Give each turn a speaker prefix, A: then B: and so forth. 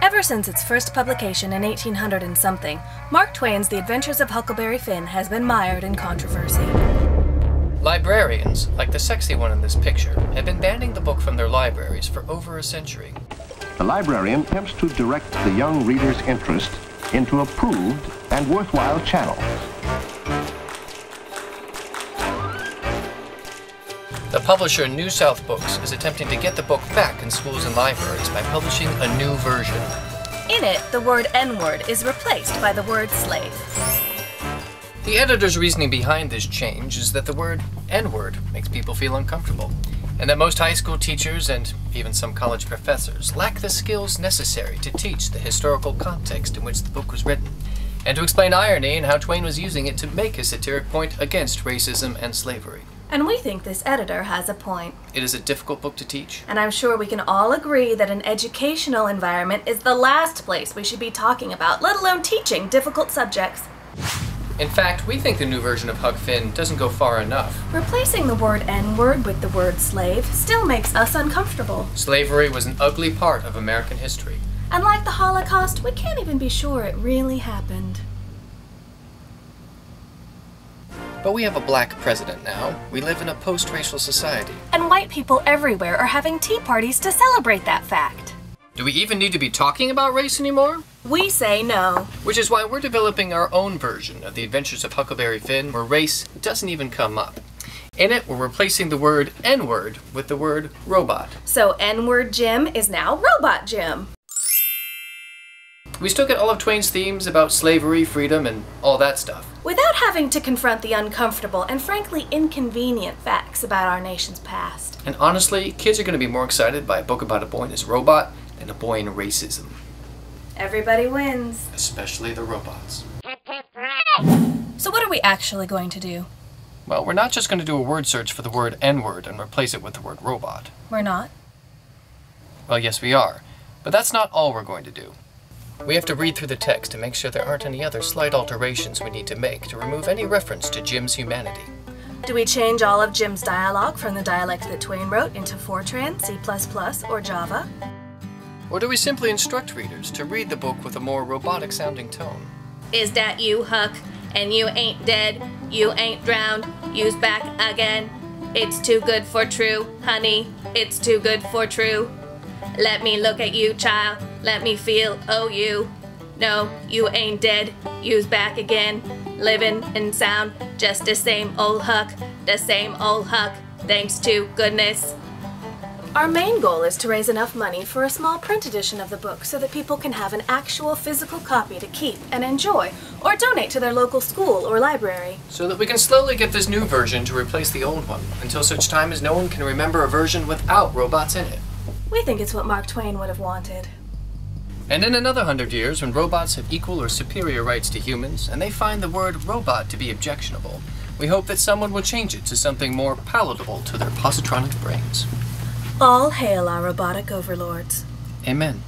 A: Ever since its first publication in 1800 and something, Mark Twain's The Adventures of Huckleberry Finn has been mired in controversy.
B: Librarians, like the sexy one in this picture, have been banning the book from their libraries for over a century.
C: The librarian attempts to direct the young reader's interest into approved and worthwhile channels.
B: The publisher New South Books is attempting to get the book back in schools and libraries by publishing a new version.
A: In it, the word N-word is replaced by the word slave.
B: The editor's reasoning behind this change is that the word N-word makes people feel uncomfortable, and that most high school teachers and even some college professors lack the skills necessary to teach the historical context in which the book was written, and to explain irony and how Twain was using it to make a satiric point against racism and slavery.
A: And we think this editor has a point.
B: It is a difficult book to teach.
A: And I'm sure we can all agree that an educational environment is the last place we should be talking about, let alone teaching difficult subjects.
B: In fact, we think the new version of Huck Finn doesn't go far enough.
A: Replacing the word N-word with the word slave still makes us uncomfortable.
B: Slavery was an ugly part of American history.
A: And like the Holocaust, we can't even be sure it really happened.
B: But we have a black president now. We live in a post-racial society.
A: And white people everywhere are having tea parties to celebrate that fact.
B: Do we even need to be talking about race anymore?
A: We say no.
B: Which is why we're developing our own version of The Adventures of Huckleberry Finn, where race doesn't even come up. In it, we're replacing the word N-word with the word robot.
A: So N-word Jim is now Robot Jim.
B: We still get all of Twain's themes about slavery, freedom, and all that stuff.
A: Without having to confront the uncomfortable and frankly inconvenient facts about our nation's past.
B: And honestly, kids are going to be more excited by a book about a boy and his robot than a boy and racism.
A: Everybody wins.
B: Especially the robots.
A: So what are we actually going to do?
B: Well, we're not just going to do a word search for the word N-word and replace it with the word robot.
A: We're not?
B: Well, yes we are. But that's not all we're going to do. We have to read through the text to make sure there aren't any other slight alterations we need to make to remove any reference to Jim's humanity.
A: Do we change all of Jim's dialogue from the dialect that Twain wrote into Fortran, C++, or Java?
B: Or do we simply instruct readers to read the book with a more robotic-sounding tone?
A: Is that you, Huck? And you ain't dead, you ain't drowned, you's back again. It's too good for true, honey, it's too good for true. Let me look at you, child, let me feel, oh you. No, you ain't dead, you's back again. Living and sound, just the same old Huck, thanks to goodness. Our main goal is to raise enough money for a small print edition of the book so that people can have an actual physical copy to keep and enjoy, or donate to their local school or library.
B: So that we can slowly get this new version to replace the old one, until such time as no one can remember a version without robots in it.
A: We think it's what Mark Twain would have wanted.
B: And in another 100 years, when robots have equal or superior rights to humans, and they find the word robot to be objectionable, we hope that someone will change it to something more palatable to their positronic brains.
A: All hail our robotic overlords.
B: Amen.